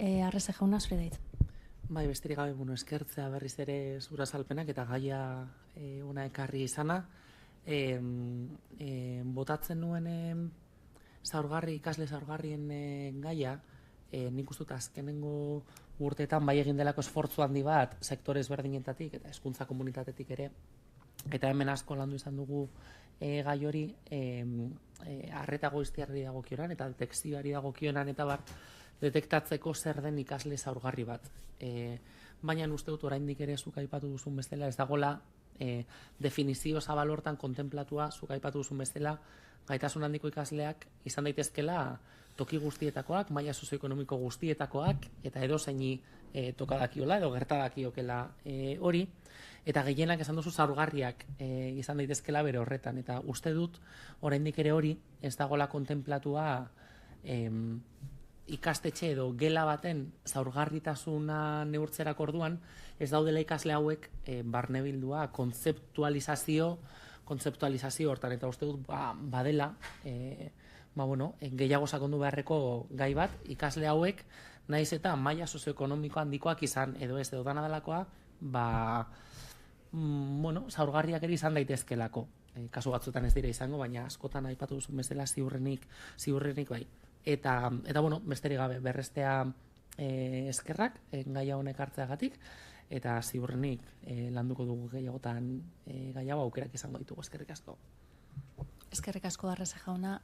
Arrese jauna zure dait. Bai, besterik gabe, eskertzea berriz ere zura salpenak eta gaia ona ekarri izana. Botatzen nuen ikasle zaurgarrien gaia, nik uste dut azkenengo urteetan bai egin delako esfortzu handi bat sektore ezberdinetatik eta hezkuntza komunitatetik ere. Eta hemen asko landu izan dugu gai hori arreta goiztiarri dagokionan eta detekzioari dagokionan eta bar detektatzeko zer den ikasle zaurgarri bat. Baina uste dut oraindik ere zuk aipatu duzun bezala ez dagola definizio zabal hortan kontemplatua zuk aipatu duzun bezala gaitasun handiko ikasleak izan daitezkela toki guztietakoak, maila sozioekonomiko guztietakoak eta edozeini tokadakiola edo gertadakiokela hori. Eta gehienak esan duzu zaurgarriak izan daitezkela bere horretan. Eta uste dut, oraindik ere hori, ez dagoela kontemplatua ikastetxe edo gela baten zaurgarritasuna neurtzerako orduan, ez daudela ikasle hauek barnebildua kontzeptualizazio hortan. Eta uste dut badela, gehiago sakondu beharreko gai bat, ikasle hauek, naiz eta maila sozioekonomiko handikoak izan, edo ez, edo dana delakoa, zaurgarriak ere izan daitezkelako. Kasu batzuetan ez dira izango, baina askotan aipatu duzun bezala ziurrenik bai. Eta besterik gabe, berrestea eskerrak gaia honek hartzeagatik, eta ziurrenik landuko dugu gehiagotan gai hau aukerak izango ditugu. Eskerrik asko. Eskerrik asko Arrese jauna.